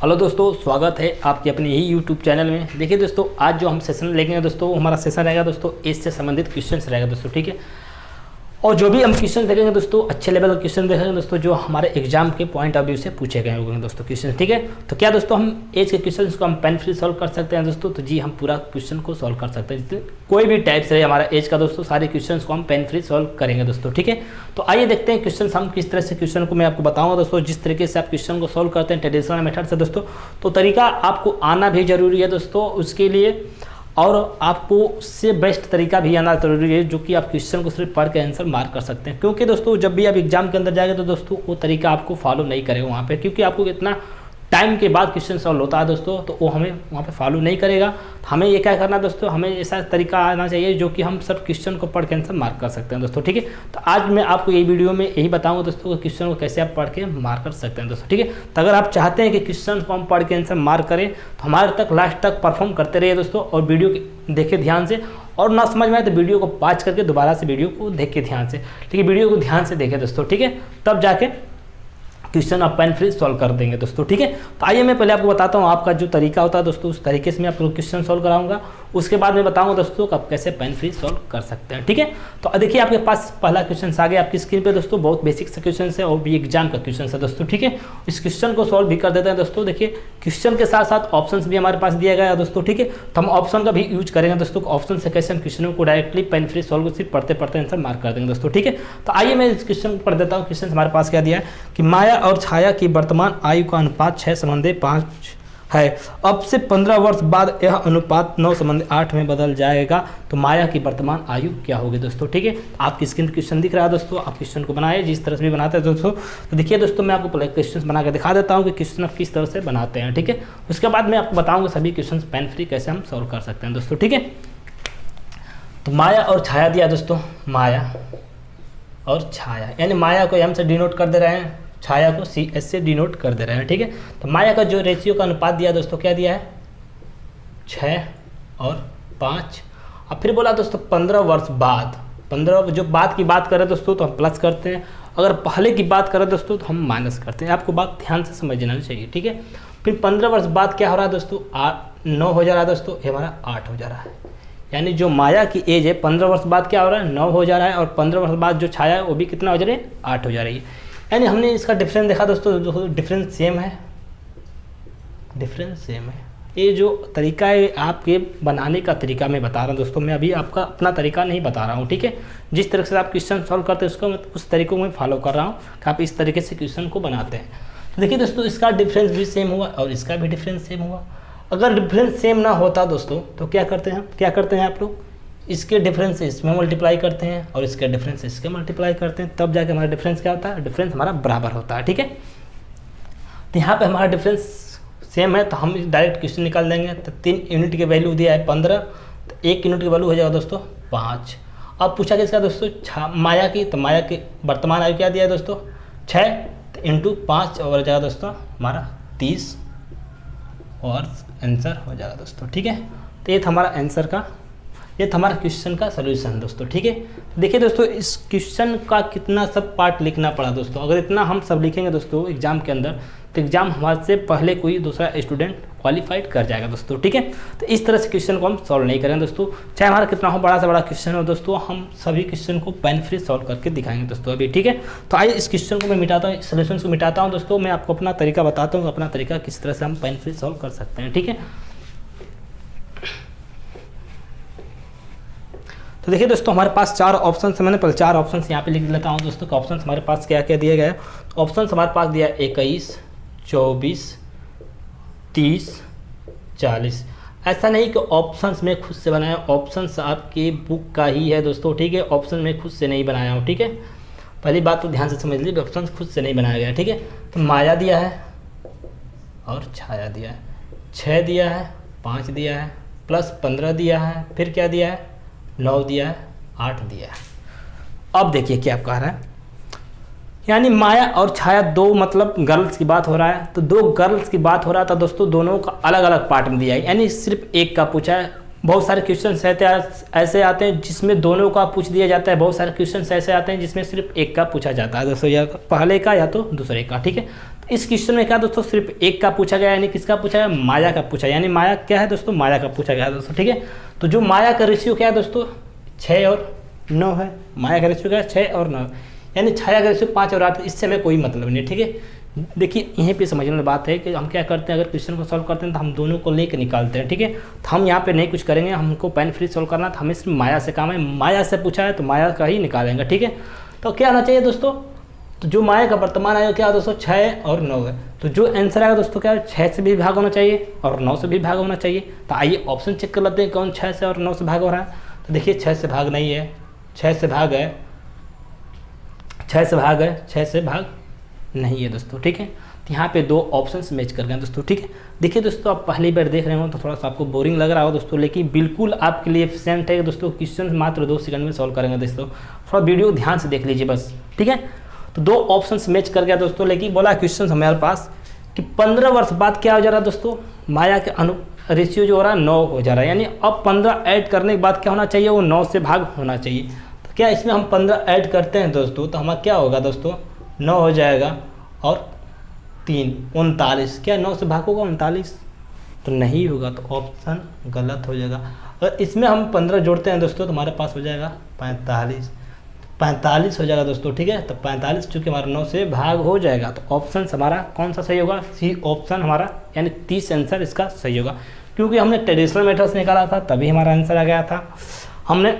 Hello दोस्तों, स्वागत है आपके अपने ही यूट्यूब चैनल में। देखिए दोस्तों, आज जो हम सेशन लेंगे दोस्तों, हमारा सेशन रहेगा दोस्तों एज से संबंधित क्वेश्चंस रहेगा दोस्तों, ठीक है। और जो भी हम क्वेश्चन देखेंगे दोस्तों, अच्छे लेवल का क्वेश्चन देखेंगे दोस्तों, जो हमारे एग्जाम के पॉइंट ऑफ व्यू से पूछे गए होंगे दोस्तों क्वेश्चन, ठीक है। तो क्या दोस्तों हम एज के क्वेश्चन को हम पेन फ्री सॉल्व कर सकते हैं दोस्तों? तो जी, हम पूरा क्वेश्चन को सॉल्व कर सकते हैं, जितने कोई भी टाइप से हमारा एज का दोस्तों, सारे क्वेश्चन को हम पेन फ्री सॉल्व करेंगे दोस्तों, ठीक है। तो आइए देखते हैं क्वेश्चन हम किस तरह से क्वेश्चन को मैं आपको बताऊंगा दोस्तों। जिस तरीके से आप क्वेश्चन को सॉल्व करते हैं ट्रेडिशनल मेथड से दोस्तों, तो तरीका आपको आना भी जरूरी है दोस्तों उसके लिए, और आपको उससे बेस्ट तरीका भी आना जरूरी है, जो कि आप क्वेश्चन को सिर्फ पढ़ के आंसर मार्क कर सकते हैं। क्योंकि दोस्तों जब भी आप एग्जाम के अंदर जाएंगे तो दोस्तों वो तरीका आपको फॉलो नहीं करेगा वहाँ पे, क्योंकि आपको इतना टाइम के बाद क्वेश्चन सॉल्व होता है दोस्तों, तो वो हमें वहाँ पे फॉलो नहीं करेगा। हमें ये क्या करना है दोस्तों, हमें ऐसा तरीका आना चाहिए जो कि हम सब क्वेश्चन को पढ़ के आंसर मार्क कर सकते हैं दोस्तों, ठीक है। तो आज मैं आपको ये वीडियो में यही बताऊंगा दोस्तों कि क्वेश्चन को कैसे आप पढ़ के मार्क कर सकते हैं दोस्तों, ठीक है। तो अगर आप चाहते हैं कि क्वेश्चन को हम पढ़ के आंसर मार्क करें तो हमारे तक लास्ट तक परफॉर्म करते रहिए दोस्तों, और वीडियो देखे ध्यान से, और ना समझ में आए तो वीडियो को पॉज करके दोबारा से वीडियो को देख के ध्यान से, ठीक है। वीडियो को ध्यान से देखें दोस्तों, ठीक है, तब जाके क्वेश्चन आप पेन फ्री सॉल्व कर देंगे दोस्तों, ठीक है। तो आइए मैं पहले आपको बताता हूँ आपका जो तरीका होता है दोस्तों, उस तरीके से मैं आपको क्वेश्चन सॉल्व कराऊंगा। उसके बाद मैं बताऊंगा दोस्तों कि आप कैसे पेन फ्री सॉल्व कर सकते हैं, ठीक है। तो देखिए आपके पास पहला क्वेश्चन आ गया आपकी स्क्रीन पे दोस्तों, बहुत बेसिक सा क्वेश्चन है और भी एग्जाम का क्वेश्चन है दोस्तों, ठीक है। इस क्वेश्चन को सॉल्व भी कर देते हैं दोस्तों। देखिए क्वेश्चन के साथ साथ ऑप्शन भी हमारे पास दिया गया है दोस्तों, ठीक है। तो हम ऑप्शन का भी यूज करेंगे दोस्तों, ऑप्शन से कैसे हम क्वेश्चनों को डायरेक्टली पेन फ्री सॉल्व सिर्फ पढ़ते पढ़ते आंसर मार्क कर देंगे दोस्तों, ठीक है। तो आइए मैं इस क्वेश्चन को पढ़ देता हूँ। क्वेश्चन हमारे पास क्या दिया है कि माया और छाया की वर्तमान आयु का अनुपात 6:5 है। अब से 15 वर्ष बाद यह अनुपात 9:8 में बदल जाएगा, तो माया की वर्तमान आयु क्या होगी दोस्तों, ठीक है। आपकी स्क्रीन पर क्वेश्चन दिख रहा है दोस्तों, आप क्वेश्चन को बनाए जिस तरह से भी बनाते हैं दोस्तों। तो देखिए दोस्तों, मैं आपको पहले क्वेश्चन बना के दिखा देता हूँ कि क्वेश्चन आप किस तरह से बनाते हैं, ठीक है। उसके बाद मैं आपको बताऊँगा सभी क्वेश्चन पेन फ्री कैसे हम सॉल्व कर सकते हैं दोस्तों, ठीक है। तो माया और छाया दिया दोस्तों, माया और छाया, यानी माया को एम से डिनोट कर दे रहे हैं, छाया को सी एस से डिनोट कर दे रहे हैं, ठीक है। तो माया का जो रेशियो का अनुपात दिया दोस्तों, क्या दिया है 6 और 5। अब फिर बोला दोस्तों 15 वर्ष बाद, 15 जो बाद की बात करें दोस्तों तो हम प्लस करते हैं, अगर पहले की बात करें दोस्तों तो हम माइनस करते हैं। आपको बात ध्यान से समझना चाहिए, ठीक है। फिर 15 वर्ष बाद क्या हो रहा है दोस्तों, 9 हो जा रहा है दोस्तों, ये हमारा 8 हो जा रहा है। यानी जो माया की एज है 15 वर्ष बाद क्या हो रहा है, 9 हो जा रहा है, और 15 वर्ष बाद जो छाया है वो भी कितना हो जा रही है, 8 हो जा रही है। यानी हमने इसका डिफरेंस देखा दोस्तों, जो डिफरेंस सेम है, डिफरेंस सेम है। ये जो तरीका है आपके बनाने का तरीका मैं बता रहा हूँ दोस्तों, मैं अभी आपका अपना तरीका नहीं बता रहा हूँ, ठीक है। जिस तरह से आप क्वेश्चन सॉल्व करते हैं उसको उस तरीके को मैं फॉलो कर रहा हूँ कि आप इस तरीके से क्वेश्चन को बनाते हैं। तो देखिए दोस्तों, इसका डिफरेंस भी सेम हुआ और इसका भी डिफरेंस सेम हुआ। अगर डिफरेंस सेम ना होता दोस्तों तो क्या करते हैं आप लोग, इसके डिफरेंस इसमें मल्टीप्लाई करते हैं और इसके डिफरेंस इसके मल्टीप्लाई करते हैं, तब जाके हमारा डिफरेंस क्या होता है, डिफरेंस हमारा बराबर होता है, ठीक है। तो यहाँ पे हमारा डिफरेंस सेम है तो हम डायरेक्ट क्वेश्चन निकाल देंगे। तो 3 यूनिट की वैल्यू दिया है 15, तो 1 यूनिट की वैल्यू हो जाएगा दोस्तों 5। अब पूछा किसका दोस्तों, माया की, तो माया की वर्तमान आयु क्या दिया है दोस्तों 6, तो इंटू 5 और जाएगा दोस्तों हमारा 30, और आंसर हो जाएगा दोस्तों, ठीक है। तो ये था हमारा आंसर का, ये था हमारा क्वेश्चन का सोल्यूशन दोस्तों, ठीक है। देखिए दोस्तों, इस क्वेश्चन का कितना सब पार्ट लिखना पड़ा दोस्तों। अगर इतना हम सब लिखेंगे दोस्तों एग्जाम के अंदर, तो एग्जाम हमारे से पहले कोई दूसरा स्टूडेंट क्वालिफाइड कर जाएगा दोस्तों, ठीक है। तो इस तरह से क्वेश्चन को हम सॉल्व नहीं करेंगे दोस्तों, चाहे हमारा कितना हो बड़ा से बड़ा क्वेश्चन हो दोस्तों, हम सभी क्वेश्चन को पेन फ्री सॉल्व करके दिखाएंगे दोस्तों अभी, ठीक है। तो आइए इस क्वेश्चन को मैं मिटाता हूँ, सोल्यूशन को मिटाता हूँ दोस्तों। मैं आपको अपना तरीका बताता हूँ, अपना तरीका किस तरह से हम पेन फ्री सॉल्व कर सकते हैं, ठीक है। तो देखिए दोस्तों, हमारे पास 4 ऑप्शन है, मैंने पहले 4 ऑप्शन यहाँ पे लिख लेता हूँ दोस्तों। कि ऑप्शन हमारे पास क्या क्या दिया गया है। ऑप्शन हमारे पास दिया 21, 24, 30, 40। ऐसा नहीं कि ऑप्शंस में खुद से बनाया, ऑप्शंस आपके बुक का ही है दोस्तों, ठीक है। ऑप्शन में खुद से नहीं बनाया हूँ, ठीक है। पहली बात तो ध्यान से समझ लीजिए, ऑप्शन खुद से नहीं बनाया गया, ठीक है। तो माया दिया है और छाया दिया है, 6 दिया है, 5 दिया है, प्लस 15 दिया है, फिर क्या दिया है 9 दिया है, 8 दिया है। अब देखिए क्या कह रहा है, यानी माया और छाया दो, मतलब गर्ल्स की बात हो रहा है, तो 2 गर्ल्स की बात हो रहा था दोस्तों, दोनों का अलग अलग पार्ट में दिया है, यानी सिर्फ एक का पूछा है। बहुत सारे क्वेश्चन ऐसे आते हैं जिसमें दोनों का पूछ दिया जाता है, बहुत सारे क्वेश्चन ऐसे आते हैं जिसमें सिर्फ एक का पूछा जाता है दोस्तों, या पहले का या तो दूसरे का, ठीक है। इस क्वेश्चन में क्या दोस्तों सिर्फ एक का पूछा गया, यानी किसका पूछा गया, माया का पूछा, यानी माया क्या है दोस्तों, माया का पूछा गया दोस्तों। ठीक है, तो जो माया का रेशियो क्या है दोस्तों 6 और 9 है। माया का रेशियो क्या है 6 और 9, यानी छाया का रेशियो 5 और 8, इससे हमें कोई मतलब नहीं। ठीक है, देखिए यहीं पे समझने वाली बात है कि हम क्या करते हैं, अगर क्वेश्चन को सॉल्व करते हैं तो हम दोनों को लेकर निकालते हैं। ठीक है, तो हम यहाँ पे नहीं कुछ करेंगे, हमको पेन फ्री सॉल्व करना, तो हमें सिर्फ माया से काम है, माया से पूछा है तो माया का ही निकालेंगे। ठीक है, तो क्या आना चाहिए दोस्तों, तो जो माया का वर्तमान आएगा क्या दोस्तों 6 और 9 है, तो जो आंसर आएगा दोस्तों क्या है 6 से भी भाग होना चाहिए और 9 से भी भाग होना चाहिए। तो आइए ऑप्शन चेक कर लेते हैं कौन 6 से और 9 से भाग हो रहा है। तो देखिए 6 से भाग नहीं है, 6 से भाग है, 6 से भाग है, 6 से भाग नहीं है दोस्तों। ठीक है, तो यहाँ पे 2 ऑप्शंस मैच कर गए दोस्तों। ठीक है, देखिए दोस्तों आप पहली बार देख रहे हो तो थोड़ा सा आपको बोरिंग लग रहा हो दोस्तों, लेकिन बिल्कुल आपके लिए एफिशिएंट है दोस्तों। क्वेश्चन मात्र 2 सेकंड में सॉल्व करेंगे दोस्तों, थोड़ा वीडियो ध्यान से देख लीजिए बस। ठीक है, तो 2 ऑप्शंस मैच कर गया दोस्तों, लेकिन बोला क्वेश्चन हमारे पास कि 15 वर्ष बाद क्या हो जा रहा है दोस्तों, माया के रेशियो जो हो रहा है 9 हो जा रहा है, यानी अब 15 ऐड करने के बाद क्या होना चाहिए, वो 9 से भाग होना चाहिए। तो क्या इसमें हम 15 ऐड करते हैं दोस्तों, तो हमारा क्या होगा दोस्तों 9 हो जाएगा और 3 39, क्या 9 से भाग होगा 39, तो नहीं होगा, तो ऑप्शन गलत हो जाएगा। अगर इसमें हम 15 जोड़ते हैं दोस्तों तो हमारे पास हो जाएगा 45 हो जाएगा दोस्तों। ठीक है, तो 45 चूँकि हमारा 9 से भाग हो जाएगा, तो ऑप्शन हमारा कौन सा सही होगा, सी ऑप्शन हमारा, यानी 30 आंसर इसका सही होगा। क्योंकि हमने ट्रेडिशनल मेथड से निकाला था तभी हमारा आंसर आ गया था, हमने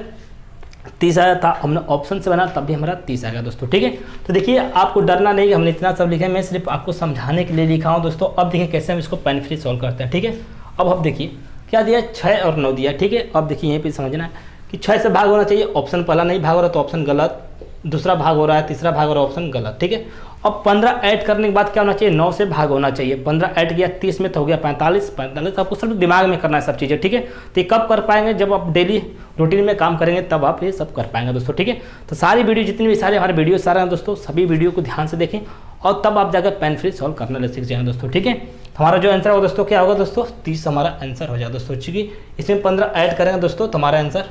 30 आया था, हमने ऑप्शन से बना तब भी हमारा 30 आ गया दोस्तों। ठीक है, तो देखिए आपको डरना नहीं कि हमने इतना सब लिखा है, मैं सिर्फ आपको समझाने के लिए लिखा हूँ दोस्तों। अब देखिए कैसे हम इसको पेन फ्री सॉल्व करते हैं। ठीक है, अब देखिए क्या दिया 6 और 9 दिया। ठीक है, अब देखिए यहीं पे समझना है कि 6 से भाग होना चाहिए, ऑप्शन पहला नहीं भाग हो रहा तो ऑप्शन गलत, दूसरा भाग हो रहा है, तीसरा भाग हो रहा है, ऑप्शन गलत। ठीक है, अब 15 ऐड करने के बाद क्या होना चाहिए, 9 से भाग होना चाहिए। 15 ऐड किया 30 में तो हो गया 45 आपको सिर्फ दिमाग में करना है सब चीज़ें। ठीक है, तो ये कब कर पाएंगे, जब आप डेली रूटीन में काम करेंगे तब आप ये सब कर पाएंगे दोस्तों। ठीक है, तो सारी वीडियो जितनी भी सारे हमारे वीडियो सारे हैं दोस्तों, सभी वीडियो को ध्यान से देखें और तब आप जाकर पेन फ्री सॉल्व करना सीख जाएंगे दोस्तों। ठीक है, हमारा जो आंसर होगा दोस्तों क्या होगा दोस्तों 30 हमारा आंसर हो जाएगा दोस्तों। चूँकि इसमें 15 ऐड करेंगे दोस्तों तो हमारा आंसर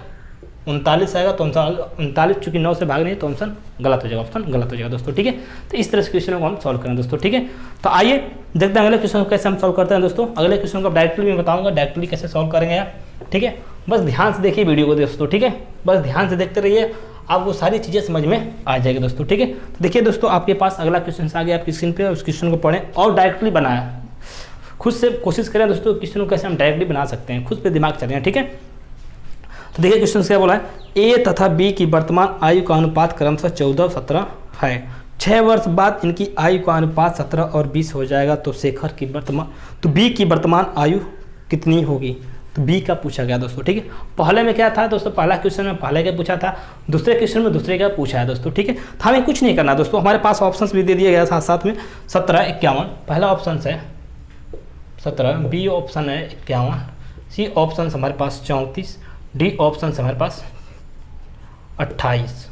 39 आएगा, तो 39 चूँकि 9 से भाग नहीं तो ऑप्शन गलत हो जाएगा, ऑप्शन गलत हो जाएगा दोस्तों। ठीक है, तो इस तरह से क्वेश्चन को हम सॉल्व करें दोस्तों। ठीक है, तो आइए देखते हैं अगले क्वेश्चन को कैसे हम सॉल्व करते हैं दोस्तों। अगले क्वेश्चन को डायरेक्टली मैं बताऊंगा डायरेक्टली कैसे सॉल्व करेंगे यार। ठीक है, बस ध्यान से देखिए वीडियो को दोस्तों। ठीक है, बस ध्यान से देखते रहिए, आपको सारी चीज़ें समझ में आ जाएगी दोस्तों। ठीक है, तो देखिए दोस्तों आपके पास अगला क्वेश्चन आ गया आपकी स्क्रीन पे, उस क्वेश्चन को पढ़ें और डायरेक्टली बनाएं। खुद से कोशिश करें दोस्तों क्वेश्चन को कैसे हम डायरेक्टली बना सकते हैं, खुद पे दिमाग चलें। ठीक है, तो देखिए क्वेश्चन क्या बोला है, ए तथा बी की वर्तमान आयु का अनुपात क्रमशः 14 और 17 है। 6 वर्ष बाद इनकी आयु का अनुपात 17 और 20 हो जाएगा, तो शेखर की बी की वर्तमान आयु कितनी होगी। तो बी का पूछा गया दोस्तों। ठीक है, पहले में क्या था दोस्तों, पहला क्वेश्चन में पहले का पूछा था, दूसरे क्वेश्चन में दूसरे का पूछा है दोस्तों। ठीक है, तो हमें कुछ नहीं करना दोस्तों, हमारे पास ऑप्शंस भी दे दिया गया साथ साथ में 17 51 पहला ऑप्शन है 17, बी ऑप्शन है 51, सी ऑप्शन हमारे पास 34, डी ऑप्शन हमारे पास 28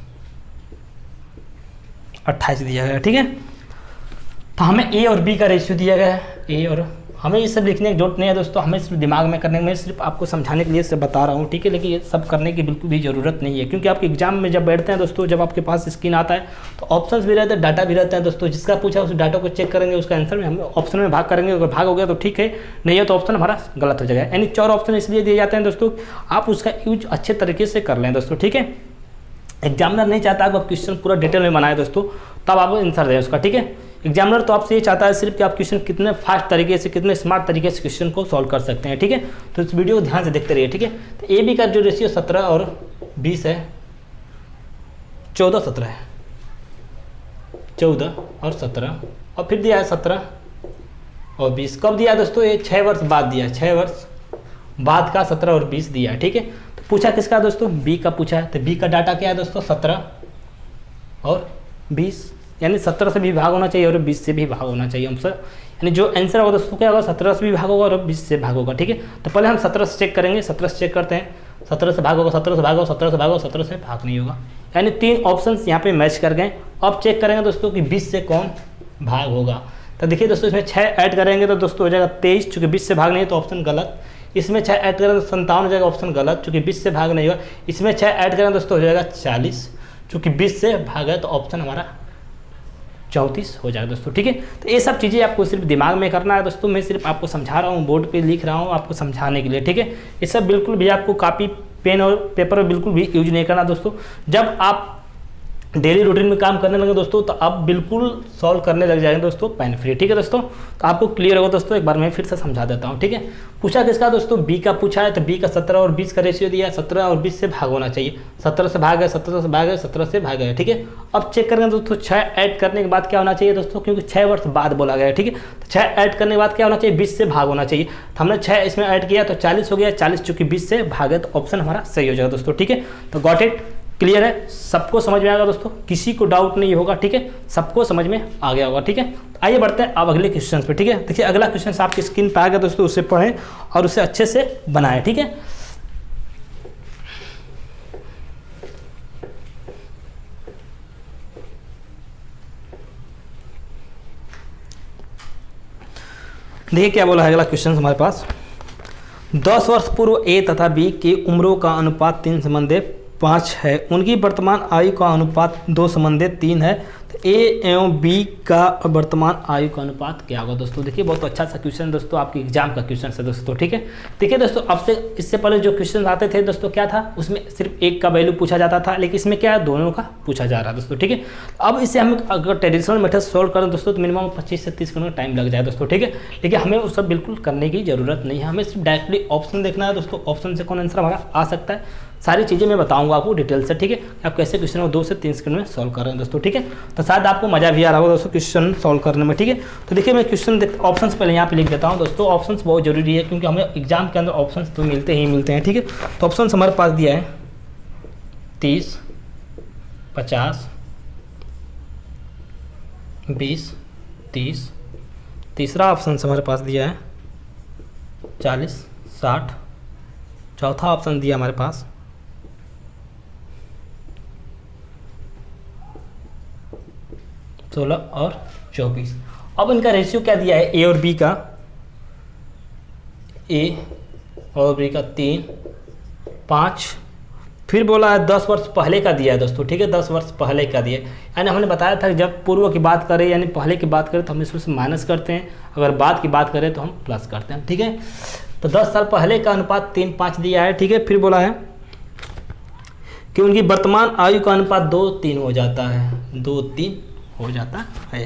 दिया गया है। ठीक है, तो हमें ए और बी का रेशियो दिया गया है, ए और हमें ये सब लिखने की जरूरत नहीं है दोस्तों, हमें सिर्फ दिमाग में करने में, सिर्फ आपको समझाने के लिए से बता रहा हूँ। ठीक है, लेकिन ये सब करने की बिल्कुल भी ज़रूरत नहीं है, क्योंकि आपके एग्जाम में जब बैठते हैं दोस्तों, जब आपके पास स्क्रीन आता है तो ऑप्शंस भी रहते हैं, डाटा भी रहता है दोस्तों। जिसका पूछा उस डाटा को चेक करेंगे, उसका आंसर में हम ऑप्शन में भाग करेंगे, अगर भाग हो गया तो ठीक है, नहीं है तो ऑप्शन हमारा गलत हो जाएगा। यानी 4 ऑप्शन इसलिए दिए जाते हैं दोस्तों, आप उसका यूज अच्छे तरीके से कर लें दोस्तों। ठीक है, एग्जामिनर नहीं चाहता आप क्वेश्चन पूरा डिटेल में बनाए दोस्तों, तब आप आंसर दें उसका। ठीक है, एग्जामिनर तो आपसे ये चाहता है सिर्फ कि आप क्वेश्चन कितने फास्ट तरीके से, कितने स्मार्ट तरीके से क्वेश्चन को सॉल्व कर सकते हैं। ठीक है, तो इस वीडियो को ध्यान से देखते रहिए। ठीक है, तो ए बी का जो रेशियो 17 और 20 है, 14 17 है, 14 और 17, और फिर दिया है 17 और 20। कब दिया दोस्तों, ये 6 वर्ष बाद दिया, 6 वर्ष बाद का 17 और 20 दिया है। ठीक है, तो पूछा किसका दोस्तों, बी का पूछा है, तो बी का डाटा क्या है दोस्तों 17 और 20, यानी 17 से भी भाग होना चाहिए और 20 से भी भाग होना चाहिए हमसे, यानी जो आंसर होगा दोस्तों क्या होगा 17 से भी भाग होगा और 20 से भाग होगा। ठीक है, तो पहले हम 17 से चेक करेंगे, 17 से चेक करते हैं, 17 से भाग होगा, 17 से भाग होगा, 17 से भाग होगा, 17 से भाग नहीं होगा, यानी 3 ऑप्शन यहाँ पे मैच कर गए। अब चेक करेंगे दोस्तों कि 20 से कौन भाग होगा। तो देखिए दोस्तों इसमें 6 ऐड करेंगे तो दोस्तों हो जाएगा 23, चूँकि 20 से भाग नहीं है तो ऑप्शन गलत। इसमें 6 ऐड करेंगे तो 57 हो जाएगा, ऑप्शन गलत, चूँकि 20 से भाग नहीं होगा। इसमें 6 ऐड करेंगे दोस्तों हो जाएगा 40, चूँकि 20 से भाग है तो ऑप्शन हमारा 34 हो जाएगा दोस्तों, ठीक है। तो ये सब चीज़ें आपको सिर्फ दिमाग में करना है दोस्तों, मैं सिर्फ आपको समझा रहा हूँ, बोर्ड पे लिख रहा हूँ आपको समझाने के लिए, ठीक है। ये सब बिल्कुल भी आपको कॉपी पेन और पेपर बिल्कुल भी यूज नहीं करना दोस्तों। जब आप डेली रूटीन में काम करने लगे दोस्तों तो आप बिल्कुल सॉल्व करने लग जाएंगे दोस्तों पेन फ्री, ठीक है दोस्तों। तो आपको क्लियर होगा दोस्तों, एक बार मैं फिर से समझा देता हूँ, ठीक है। पूछा किसका दोस्तों, बी का पूछा है, तो बी का 17 और 20 का रेशियो दिया है, 17 और 20 से भाग होना चाहिए, 17 से भाग है, 17 से भाग है, 17 से भाग है, ठीक है। अब चेक करेंगे दोस्तों 6 ऐड करने के बाद क्या होना चाहिए दोस्तों, क्योंकि 6 वर्ष बाद बोला गया है, ठीक है। तो 6 ऐड करने के बाद क्या होना चाहिए, 20 से भाग होना चाहिए। तो हमने 6 इसमें ऐड किया तो 40 हो गया, 40 चूंकि 20 से भागे तो ऑप्शन हमारा सही हो जाएगा दोस्तों, ठीक है। तो गॉट इट, क्लियर है, सबको समझ में आएगा दोस्तों, किसी को डाउट नहीं होगा, ठीक है, सबको समझ में आ गया होगा, ठीक है। आइए बढ़ते हैं अब अगले क्वेश्चन पे, ठीक है। देखिए अगला क्वेश्चन आपकी स्क्रीन पर आ गया दोस्तों, उसे पढ़ें और उसे अच्छे से बनाएं, ठीक है। देखिए क्या बोला है अगला क्वेश्चन हमारे पास, 10 वर्ष पूर्व ए तथा बी की उम्रों का अनुपात 3:5 है, उनकी वर्तमान आयु का अनुपात 2:3 है, तो ए एवं बी का वर्तमान आयु का अनुपात क्या होगा दोस्तों। देखिए बहुत अच्छा सा क्वेश्चन दोस्तों, आपके एग्जाम का क्वेश्चन है दोस्तों, ठीक है। देखिए दोस्तों अब से इससे पहले जो क्वेश्चन आते थे दोस्तों क्या था, उसमें सिर्फ एक का वैल्यू पूछा जाता था, लेकिन इसमें क्या है दोनों का पूछा जा रहा है दोस्तों, ठीक है। अब इसे हम अगर ट्रेडिशनल मेथड सोल्व करें दोस्तों तो मिनिमम 25 से 30 मिनट टाइम लग जाए दोस्तों, ठीक है। लेकिन हमें वो सब बिल्कुल करने की जरूरत नहीं है, हमें सिर्फ डायरेक्टली ऑप्शन देखना है दोस्तों, ऑप्शन से कौन आंसर हमारा आ सकता है, सारी चीज़ें मैं बताऊंगा आपको डिटेल से, ठीक है। आप कैसे क्वेश्चन को 2 से 3 सेकंड में सॉल्व कर रहे हैं दोस्तों, ठीक है। तो शायद आपको मजा भी आ रहा होगा दोस्तों क्वेश्चन सॉल्व करने में, ठीक है। तो देखिए मैं क्वेश्चन ऑप्शंस पहले यहाँ पे लिख देता हूँ दोस्तों, ऑप्शंस बहुत जरूरी है क्योंकि हमें एग्जाम के अंदर ऑप्शंस तो मिलते हैं, ठीक है। तो ऑप्शन हमारे पास दिया है 30, 50, 20, 30, तीसरा ऑप्शन हमारे पास दिया है 40, 60, चौथा ऑप्शन दिया हमारे पास 16 और 24। अब इनका रेशियो क्या दिया है, ए और बी का, ए और बी का 3, 5, फिर बोला है 10 वर्ष पहले का दिया है दोस्तों, ठीक है, 10 वर्ष पहले का दिया है। यानी हमने बताया था कि जब पूर्व की बात करें यानी पहले की बात करें तो हम इसमें से माइनस करते हैं, अगर बाद की बात करें तो हम प्लस करते हैं, ठीक है। तो 10 साल पहले का अनुपात 3:5 दिया है, ठीक है। फिर बोला है कि उनकी वर्तमान आयु का अनुपात 2:3 हो जाता है, 2:3 हो जाता है।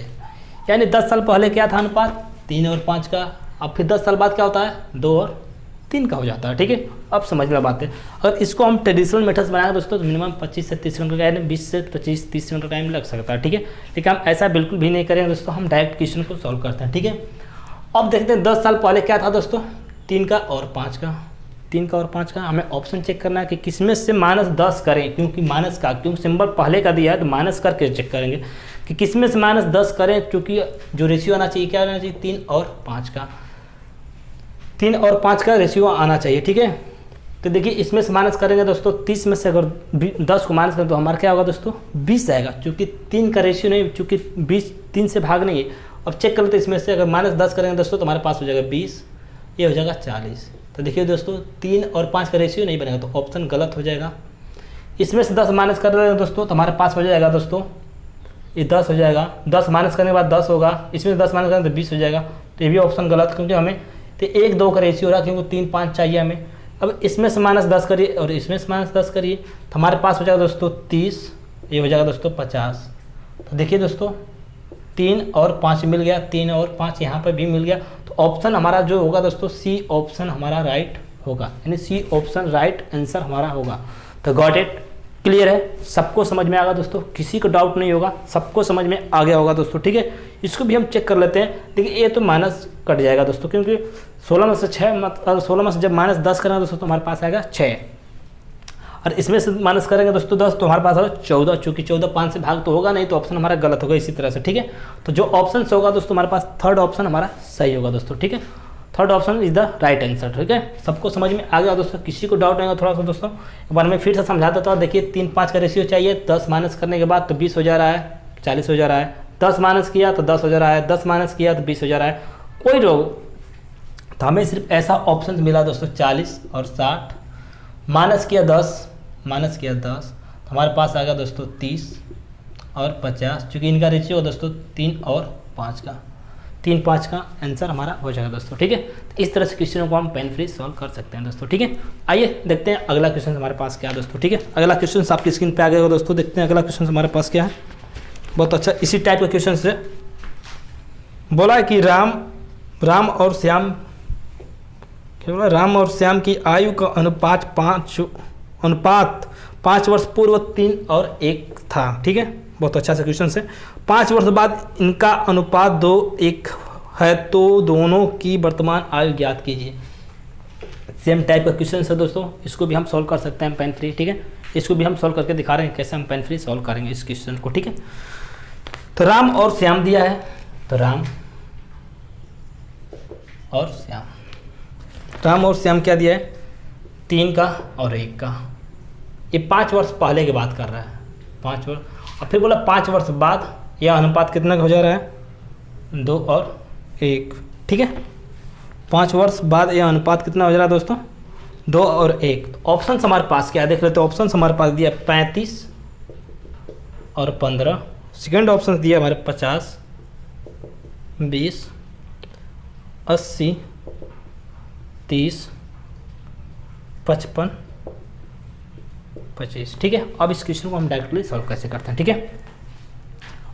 यानी 10 साल पहले क्या था अनुपात 3 और 5 का, अब फिर 10 साल बाद क्या होता है 2 और 3 का हो जाता है, ठीक है। अब समझ में बात है, अगर इसको हम ट्रेडिशनल मेथड्स बनाएंगे दोस्तों तो मिनिमम 25 से 30 मिनट का, यानी 20 से 25-30 मिनट का टाइम लग सकता है, ठीक है। लेकिन हम ऐसा बिल्कुल भी नहीं करेंगे दोस्तों, हम डायरेक्ट क्वेश्चन को सॉल्व करते हैं, ठीक है। अब देखते हैं 10 साल पहले क्या था दोस्तों, 3 का और 5 का, 3 का और 5 का। हमें ऑप्शन चेक करना है कि किसमें से -10 करें, क्योंकि माइनस का क्योंकि सिंबल पहले का दिया है तो माइनस करके चेक करेंगे कि किसमें से -10 करें, क्योंकि जो रेशियो आना चाहिए क्या आना चाहिए 3 और 5 का, 3 और 5 का रेशियो आना चाहिए, ठीक है। तो देखिए इसमें से माइनस करेंगे दोस्तों, 30 में से अगर 10 को माइनस करें तो हमारा क्या होगा दोस्तों 20 आएगा, क्योंकि 3 का रेशियो नहीं, चूँकि 20 3 से भाग नहीं है। अब चेक कर लेते इसमें से अगर -10 करेंगे दोस्तों तो हमारे पास हो जाएगा 20, ये हो जाएगा 40। तो देखिए दोस्तों 3 और 5 का रेशियो नहीं बनेगा तो ऑप्शन गलत हो जाएगा। इसमें से 10 माइनस कर रहे हैं दोस्तों तो हमारे पास हो जाएगा दोस्तों ये 10 हो जाएगा, 10 माइनस करने के बाद 10 होगा, इसमें से 10 माइनस करें तो 20 हो जाएगा, तो ये भी ऑप्शन गलत, क्योंकि हमें तो 1-2 का रेशियो हो रहा है, क्योंकि 3-5 चाहिए हमें। अब इसमें से -10 करिए और इसमें से -10 करिए तो हमारे पास हो जाएगा दोस्तों 30, ये हो जाएगा दोस्तों 50। तो देखिए दोस्तों 3 और 5 मिल गया, 3 और 5 यहाँ पर भी मिल गया, तो ऑप्शन हमारा जो होगा दोस्तों सी ऑप्शन हमारा राइट होगा, यानी सी ऑप्शन राइट आंसर हमारा होगा। तो गॉट इट, क्लियर है, सबको समझ में आएगा दोस्तों, किसी को डाउट नहीं होगा, सबको समझ में आ गया होगा दोस्तों, ठीक है। इसको भी हम चेक कर लेते हैं, देखिए ये तो माइनस कट जाएगा दोस्तों, क्योंकि 16 में से 6 16 में से जब -10 करेंगे दोस्तों तो हमारे पास आएगा 6, और इसमें से माइनस करेंगे दोस्तों 10 तो हमारे पास आएगा 14, चूँकि 14 5 से भाग तो होगा नहीं, तो ऑप्शन हमारा गलत होगा इसी तरह से, ठीक है। तो जो ऑप्शन होगा दोस्तों हमारे पास थर्ड ऑप्शन हमारा सही होगा दोस्तों, ठीक है। Third option is the right answer, ठीक है। सबको समझ में आ गया दोस्तों, किसी को डाउट नहीं होगा थोड़ा सा दोस्तों, एक बार मैं फिर से समझा देता हूँ। देखिए 3-5 का रेशियो चाहिए, 10 माइनस करने के बाद तो 20 हो जा रहा है, 40 हो जा रहा है, 10 माइनस किया तो 10 हो जा रहा है, 10 माइनस किया तो 20 हो जा रहा है, कोई रोग। तो हमें सिर्फ ऐसा ऑप्शन मिला दोस्तों 40 और 60, माइनस किया 10 तो हमारे पास आ गया दोस्तों 30, और 50, चूँकि इनका रेशियो है दोस्तों 3 और 5 का, 3 5 का आंसर हमारा हो जाएगा दोस्तों। ठीक है, तो इस तरह से क्वेश्चनों को हम पेन फ्री सॉल्व कर सकते हैं दोस्तों। ठीक है, आइए देखते हैं अगला क्वेश्चन हमारे पास क्या है दोस्तों। ठीक है, अगला क्वेश्चन आपकी स्क्रीन पे आ गया दोस्तों। देखते हैं अगला क्वेश्चन हमारे पास क्या है। बहुत अच्छा, इसी टाइप के क्वेश्चन से बोला है कि राम और श्याम, क्या बोला, राम और श्याम की आयु का अनुपात 5 वर्ष पूर्व 3 और 1 था। ठीक है, बहुत अच्छा सा क्वेश्चन है। 5 वर्ष बाद इनका अनुपात 2:1 है, तो दोनों की वर्तमान आयु ज्ञात कीजिए। सेम टाइप का क्वेश्चन है दोस्तों, इसको भी हम सॉल्व कर सकते हैं पेन फ्री। ठीक है, इसको भी हम सॉल्व करके दिखा रहे हैं कैसे हम पेन फ्री सॉल्व करेंगे इस क्वेश्चन को। ठीक है, तो राम और श्याम दिया है, तो राम और श्याम क्या दिया है, 3 का और 1 का। ये 5 वर्ष पहले की बात कर रहा है, 5 वर्ष, और फिर बोला 5 वर्ष बाद यह अनुपात कितना हो जा रहा है, 2 और 1। ठीक है, 5 वर्ष बाद यह अनुपात कितना हो जा रहा है दोस्तों, 2 और 1। ऑप्शन हमारे पास क्या है देख लेते हैं। ऑप्शन हमारे पास दिया 35 और 15। सेकेंड ऑप्शन दिया हमारे 50, 20, 80, 30, 55, 25। ठीक है, अब इस क्वेश्चन को हम डायरेक्टली सॉल्व कैसे करते हैं। ठीक है,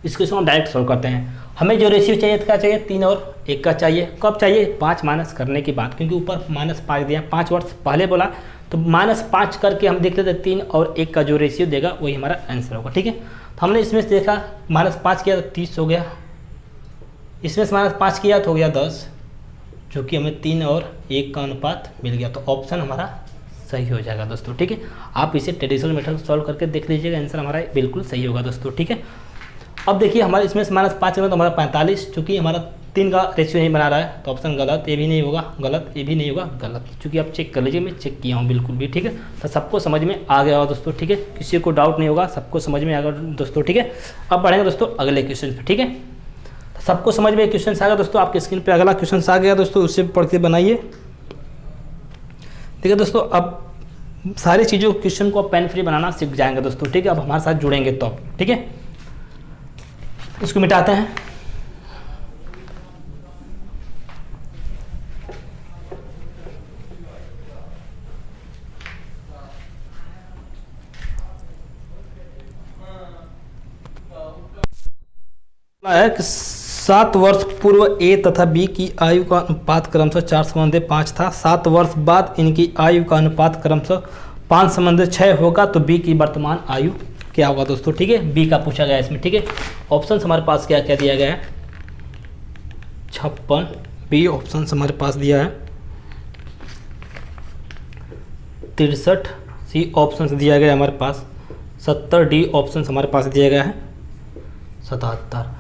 इस क्वेश्चन को हम डायरेक्ट सॉल्व करते हैं। हमें जो रेशियो चाहिए क्या चाहिए, 3 और 1 का चाहिए। कब चाहिए, 5 माइनस करने के बाद, क्योंकि ऊपर -5 दिया, 5 वर्ष पहले बोला, तो -5 करके हम देख लेते हैं 3 और 1 का जो रेशियो देगा वही हमारा आंसर होगा। ठीक है, तो हमने इसमें से देखा -5 किया तो 30 हो गया, इसमें से -5 किया तो हो गया 10, जो कि हमें 3 और 1 का अनुपात मिल गया, तो ऑप्शन हमारा सही हो जाएगा दोस्तों। ठीक है, आप इसे ट्रेडिशनल मेथड सॉल्व करके देख लीजिएगा, आंसर हमारा बिल्कुल सही होगा दोस्तों। ठीक है, अब देखिए हमारे इसमें से -5 करें तो हमारा 45, चूँकि हमारा 3 का रेशियो नहीं बना रहा है, तो ऑप्शन गलत, ये भी नहीं होगा गलत, ये भी नहीं होगा गलत, चूँकि आप चेक कर लीजिए, मैं चेक किया हूँ बिल्कुल भी। ठीक है, तो सबको समझ में आ गया होगा दोस्तों। ठीक है, किसी को डाउट नहीं होगा, सबको समझ में आ गया दोस्तों। ठीक है, अब बढ़ेंगे दोस्तों अगले क्वेश्चन पर। ठीक है, सबको समझ में क्वेश्चन आ गया दोस्तों, आपकी स्क्रीन पे अगला क्वेश्चन आ गया दोस्तों, उससे पढ़ के बनाइए। ठीक है दोस्तों, अब सारी चीज़ों क्वेश्चन को पेन फ्री बनाना सीख जाएंगे दोस्तों। ठीक है, अब हमारे साथ जुड़ेंगे तो अब। ठीक है, इसको मिटाते हैं। है कि 7 वर्ष पूर्व ए तथा बी की आयु का अनुपात क्रमशः 4:5 था। 7 वर्ष बाद इनकी आयु का अनुपात क्रमशः 5:6 होगा, तो बी की वर्तमान आयु क्या होगा दोस्तों। ठीक है, बी का पूछा गया इसमें। ठीक है, ऑप्शन हमारे पास क्या क्या दिया गया है, 56 बी ऑप्शन हमारे पास दिया है, 63 सी ऑप्शन दिया गया है हमारे पास, 70 डी ऑप्शन हमारे पास दिया गया है, 77।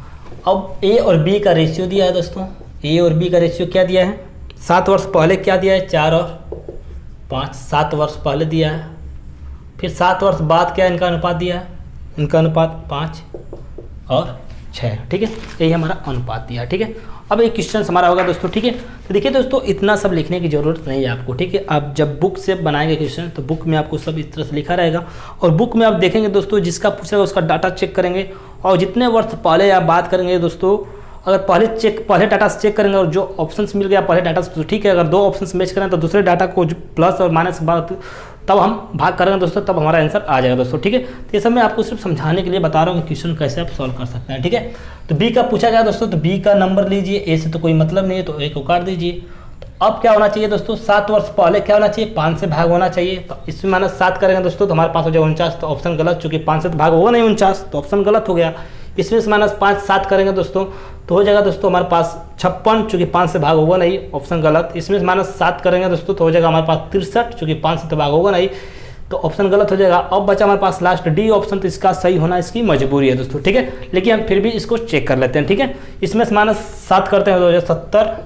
अब ए और बी का रेशियो दिया है दोस्तों, ए और बी का रेशियो क्या दिया है, 7 वर्ष पहले क्या दिया है, 4 और 5, 7 वर्ष पहले दिया है। फिर 7 वर्ष बाद क्या इनका अनुपात दिया है, इनका अनुपात 5 और 6। ठीक है, यही हमारा अनुपात दिया है। ठीक है, अब एक क्वेश्चन हमारा होगा दोस्तों। ठीक है, तो देखिए दोस्तों, इतना सब लिखने की ज़रूरत नहीं है आपको। ठीक है, आप जब बुक से बनाएंगे क्वेश्चन तो बुक में आपको सब इस तरह से लिखा रहेगा, और बुक में आप देखेंगे दोस्तों, जिसका पूछेगा उसका डाटा चेक करेंगे, और जितने वर्ष पहले आप बात करेंगे दोस्तों, अगर पहले डाटा से चेक करेंगे और जो ऑप्शंस मिल गया पहले डाटा से तो ठीक है, अगर 2 ऑप्शंस मैच करें तो दूसरे डाटा को प्लस और माइनस बात तब हम भाग करेंगे दोस्तों, तब हमारा आंसर आ जाएगा दोस्तों। ठीक है, तो ये सब मैं आपको सिर्फ समझाने के लिए बता रहा हूँ कि क्वेश्चन कैसे आप सॉल्व कर सकते हैं। ठीक है, तो बी का पूछा गया दोस्तों, तो बी का नंबर लीजिए, ए से तो कोई मतलब नहीं है, तो ए को काट दीजिए। तो अब क्या होना चाहिए दोस्तों, 7 वर्ष पहले क्या होना चाहिए, 5 से भाग होना चाहिए, तो इसमें -7 करेंगे दोस्तों तो हमारे पास हो जाएगा 49, तो ऑप्शन गलत, चूँकि 5 से तो भाग होगा नहीं 49, तो ऑप्शन गलत हो गया। इसमें से -5 7 करेंगे दोस्तों तो हो जाएगा दोस्तों हमारे पास 56, चूँकि 5 से भाग होगा नहीं, ऑप्शन गलत। इसमें से -7 करेंगे दोस्तों तो हो जाएगा हमारे पास 63, चूँकि 5 से तो भाग होगा नहीं, तो ऑप्शन गलत हो जाएगा। अब बचा हमारे पास लास्ट डी ऑप्शन, तो इसका सही होना इसकी मजबूरी है दोस्तों। ठीक है, लेकिन हम फिर भी इसको चेक कर लेते हैं। ठीक है, इसमें से -7 करते हैं तो हो जाएगा 70,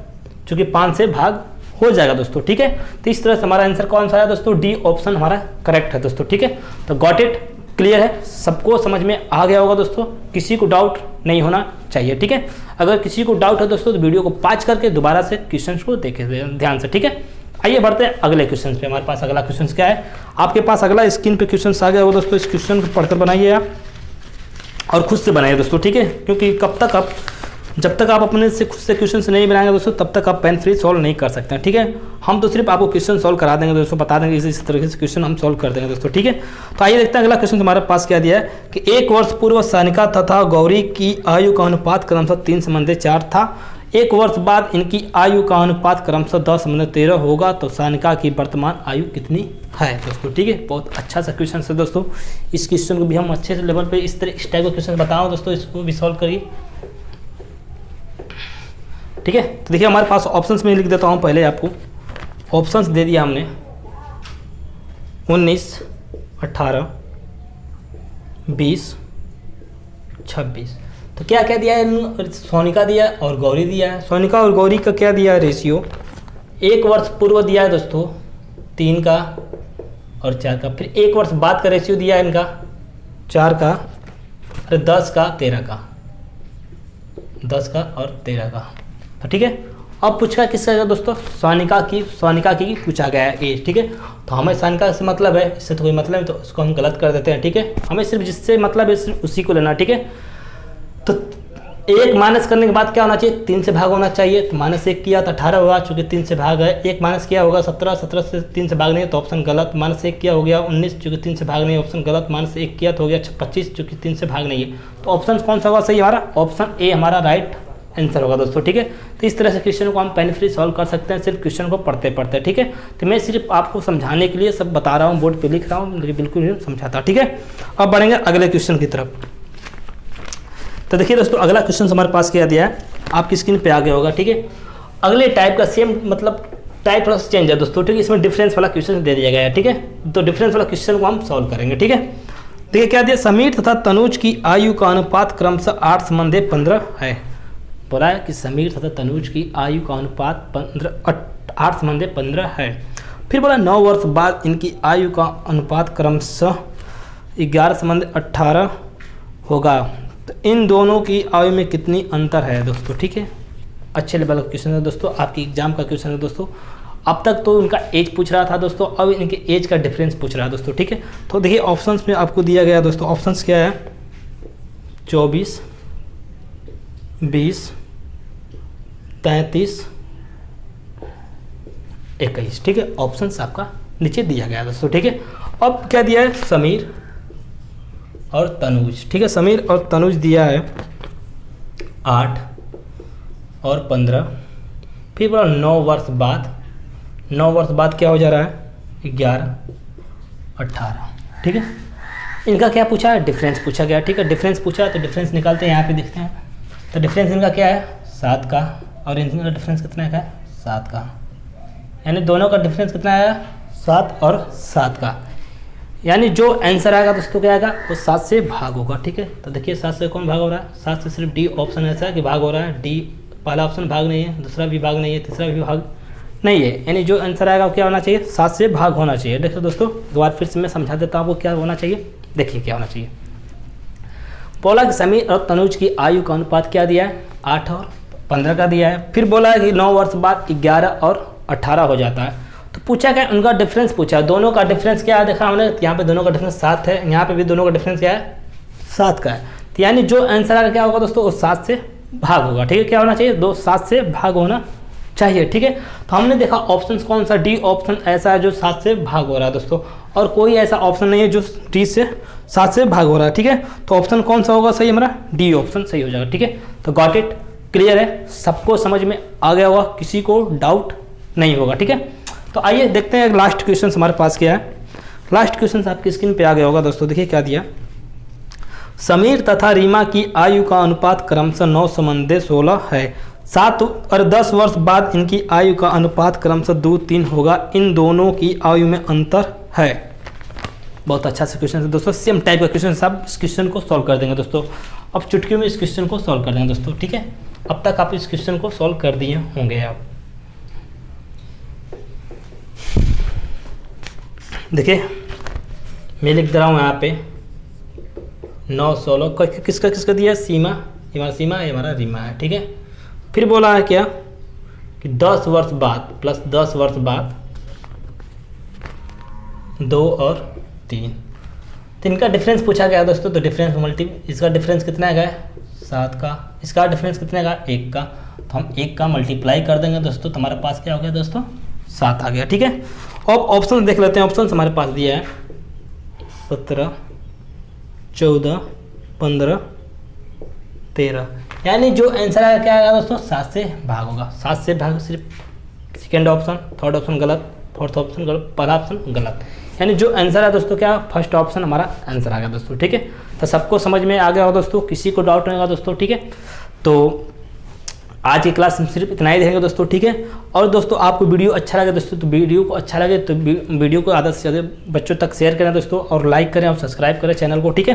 चूँकि 5 से भाग हो जाएगा दोस्तों। ठीक है, तो इस तरह से हमारा आंसर कौन सा है दोस्तों, डी ऑप्शन हमारा करेक्ट है दोस्तों। ठीक है, तो गॉट इट, क्लियर है, सबको समझ में आ गया होगा दोस्तों, किसी को डाउट नहीं होना चाहिए। ठीक है, अगर किसी को डाउट है दोस्तों तो वीडियो को पॉज करके दोबारा से क्वेश्चन को देखें ध्यान से। ठीक है, आइए बढ़ते हैं अगले क्वेश्चन पे। हमारे पास अगला क्वेश्चन क्या है, आपके पास अगला स्क्रीन पे क्वेश्चन आ गया होगा दोस्तों, इस क्वेश्चन को पढ़कर बनाइए आप। और खुद से बनाइए दोस्तों, ठीक है, क्योंकि जब तक आप अपने से खुद से क्वेश्चन नहीं बनाएंगे दोस्तों तब तक आप पेन फ्री सॉल्व नहीं कर सकते हैं, ठीक है। हम तो सिर्फ आपको क्वेश्चन सॉल्व करा देंगे दोस्तों, बता देंगे इस तरीके से क्वेश्चन हम सॉल्व कर देंगे दोस्तों, ठीक है। तो आइए देखते हैं अगला क्वेश्चन हमारे पास क्या दिया है कि 1 वर्ष पूर्व सानिका तथा गौरी की आयु का अनुपात क्रमशः 3:4 था। 1 वर्ष बाद इनकी आयु का अनुपात क्रमशः 10:13 होगा, तो सानिका की वर्तमान आयु कितनी है दोस्तों, ठीक है। बहुत अच्छा सा क्वेश्चन है दोस्तों। इस क्वेश्चन को भी हम अच्छे से लेवल पे इस टाइप का क्वेश्चन बताओ दोस्तों, इसको भी सॉल्व करिए, ठीक है। तो देखिए हमारे पास ऑप्शंस में लिख देता हूँ, पहले आपको ऑप्शंस दे दिया हमने 19, 18, 20, 26। तो क्या क्या दिया है, सोनिका दिया है और गौरी दिया है। सोनिका और गौरी का क्या दिया है रेशियो, 1 वर्ष पूर्व दिया है दोस्तों 3 का और 4 का। फिर 1 वर्ष बाद का रेशियो दिया है इनका 4 का और 10 का 13 का, 10 का और 13 का, तो ठीक है। अब पूछा किसका है दोस्तों, सोनिका की पूछा गया है एज, ठीक है। तो हमें सोनिका से मतलब है, इससे तो कोई मतलब नहीं, तो उसको हम गलत कर देते हैं, ठीक है। हमें सिर्फ जिससे मतलब है सिर्फ उसी को लेना, ठीक है। तो 1 माइनस करने के बाद क्या होना चाहिए, 3 से भाग होना चाहिए। तो -1 किया तो 18 हुआ, चूँकि 3 से भाग है। 1 माइनस किया होगा 17, 17 से 3 से भाग नहीं है तो ऑप्शन गलत। -1 किया हो गया 19, चूँकि 3 से भाग नहीं है, ऑप्शन गलत। -1 किया तो हो गया 25, चूँकि 3 से भाग नहीं है। तो ऑप्शन कौन सा होगा सही, हमारा ऑप्शन ए हमारा राइट आंसर होगा दोस्तों, ठीक है। तो इस तरह से क्वेश्चन को हम पेन फ्री सॉल्व कर सकते हैं, सिर्फ क्वेश्चन को पढ़ते पढ़ते, ठीक है। तो मैं सिर्फ आपको समझाने के लिए सब बता रहा हूँ, बोर्ड पे लिख रहा हूँ, मुझे बिल्कुल नहीं समझाता, ठीक है। अब बढ़ेंगे अगले क्वेश्चन की तरफ। तो देखिए दोस्तों अगला क्वेश्चन हमारे पास क्या दिया है, आपकी स्क्रीन पे आ गया होगा, ठीक है। अगले टाइप का सेम मतलब टाइप थोड़ा सा चेंज है दोस्तों, ठीक है। इसमें डिफरेंस वाला क्वेश्चन दे दिया गया है, ठीक है। तो डिफरेंस वाला क्वेश्चन को हम सॉल्व करेंगे, ठीक है। देखिए क्या दिया, समीर तथा तनुज की आयु का अनुपात क्रमशः 8:15 है। बोला है कि समीर तथा तनुज की आयु का अनुपात 8:15 है। फिर बोला 9 वर्ष बाद इनकी आयु का अनुपात क्रमशः 11:18 होगा, तो इन दोनों की आयु में कितनी अंतर है दोस्तों, ठीक है। अच्छे लेवल का क्वेश्चन है दोस्तों, आपकी एग्जाम का क्वेश्चन है दोस्तों। अब तक तो उनका एज पूछ रहा था दोस्तों, अब इनके एज का डिफरेंस पूछ रहा है दोस्तों, ठीक है। तो देखिए ऑप्शंस में आपको दिया गया दोस्तों, ऑप्शंस क्या है 24, 20, 33, 21, ठीक है। ऑप्शंस आपका नीचे दिया गया दोस्तों, ठीक है। अब क्या दिया है, समीर और तनुज, ठीक है। समीर और तनुज दिया है 8 और 15। फिर बोला 9 वर्ष बाद क्या हो जा रहा है 11, 18, ठीक है। इनका क्या पूछा है, डिफरेंस पूछा गया, ठीक है। डिफरेंस पूछा है तो डिफरेंस निकालते हैं, यहाँ पे देखते हैं। तो डिफरेंस इनका क्या है 7 का और इनका डिफरेंस कितना का है 7 का, यानी दोनों का डिफरेंस कितना आया 7 और 7 का। यानी जो आंसर आएगा दोस्तों क्या आएगा, वो 7 से भाग होगा, ठीक है। तो देखिए 7 से कौन भाग हो रहा है, 7 से सिर्फ डी ऑप्शन ऐसा है कि भाग हो रहा है। डी पहला ऑप्शन भाग नहीं है, दूसरा भी भाग नहीं है, तीसरा भी भाग नहीं है। यानी जो आंसर आएगा वो क्या होना चाहिए, 7 से भाग होना चाहिए। देखिए दोस्तों दोबारा फिर से मैं समझा देता हूँ आपको क्या होना चाहिए। देखिए क्या होना चाहिए, बोला कि समीर और तनुज की आयु का अनुपात क्या दिया है 8 और 15 का दिया है। फिर बोला है कि 9 वर्ष बाद 11 और 18 हो जाता है। तो पूछा क्या, उनका डिफरेंस पूछा है, दोनों का डिफरेंस क्या है, देखा हमने यहाँ पे दोनों का डिफरेंस 7 है, यहाँ पे भी दोनों का डिफरेंस क्या है 7 का है। तो यानी जो आंसर आएगा क्या होगा दोस्तों, वो 7 से भाग होगा, ठीक है। क्या होना चाहिए, 7 से भाग होना चाहिए, ठीक है। तो हमने देखा ऑप्शन कौन सा, डी ऑप्शन ऐसा है जो 7 से भाग हो रहा है दोस्तों, और कोई ऐसा ऑप्शन नहीं है जो डी से 7 से भाग हो रहा है, ठीक है। तो ऑप्शन कौन सा होगा सही, हमारा डी ऑप्शन सही हो जाएगा, ठीक है। तो गॉट इट, क्लियर है, सबको समझ में आ गया होगा, किसी को डाउट नहीं होगा, ठीक है। तो आइए देखते हैं लास्ट क्वेश्चन हमारे पास क्या है। लास्ट क्वेश्चन आपकी स्क्रीन पे आ गया होगा दोस्तों। देखिए क्या दिया, समीर तथा रीमा की आयु का अनुपात क्रमशः 9:16 है। 7 और 10 वर्ष बाद इनकी आयु का अनुपात क्रमशः 2:3 होगा, इन दोनों की आयु में अंतर है। बहुत अच्छा सा क्वेश्चन है दोस्तों, सेम टाइप का क्वेश्चन, सब इस क्वेश्चन को सॉल्व कर देंगे दोस्तों। अब चुटकियों में इस क्वेश्चन को सॉल्व कर देंगे दोस्तों, ठीक है। अब तक आप इस क्वेश्चन को सॉल्व कर दिए होंगे आप। देखिए मैं लिख दे रहा हूँ यहाँ पे 9:16 किसका किसका दिया, सीमा, ये हमारा सीमा, ये हमारा रीमा है, ठीक है। फिर बोला है क्या कि 10 वर्ष बाद प्लस 10 वर्ष बाद 2 और 3, तो इनका डिफरेंस पूछा गया दोस्तों, तो डिफरेंस इसका डिफरेंस कितना है 7 का, इसका डिफरेंस कितने का 1 का, तो हम 1 का मल्टीप्लाई कर देंगे दोस्तों, तो हमारे पास क्या हो गया दोस्तों 7 आ गया। ठीक है, अब ऑप्शन देख लेते हैं। ऑप्शन हमारे पास दिया है 17, 14, 15, 13, यानी जो आंसर आएगा क्या आएगा दोस्तों 7 से भाग होगा। 7 से भाग सिर्फ सेकेंड ऑप्शन, थर्ड ऑप्शन गलत, फोर्थ ऑप्शन गलत, पहला ऑप्शन गलत, यानी जो आंसर है दोस्तों क्या फर्स्ट ऑप्शन हमारा आंसर आ गया दोस्तों। ठीक है, तो सबको समझ में आ गया होगा दोस्तों, किसी को डाउट नहीं होगा दोस्तों। ठीक है, तो आज की क्लास में सिर्फ इतना ही रहेंगे दोस्तों। ठीक है, और दोस्तों आपको वीडियो अच्छा लगे दोस्तों, तो वीडियो को अच्छा लगे तो वीडियो को ज़्यादा से ज़्यादा बच्चों तक शेयर करें दोस्तों, और लाइक करें और सब्सक्राइब करें चैनल को। ठीक है,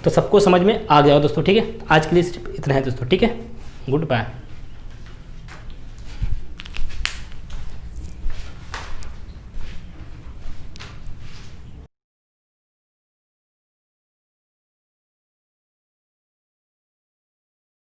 तो सबको समझ में आ गया दोस्तों। ठीक है, आज के लिए सिर्फ इतना है दोस्तों। ठीक है, गुड बाय।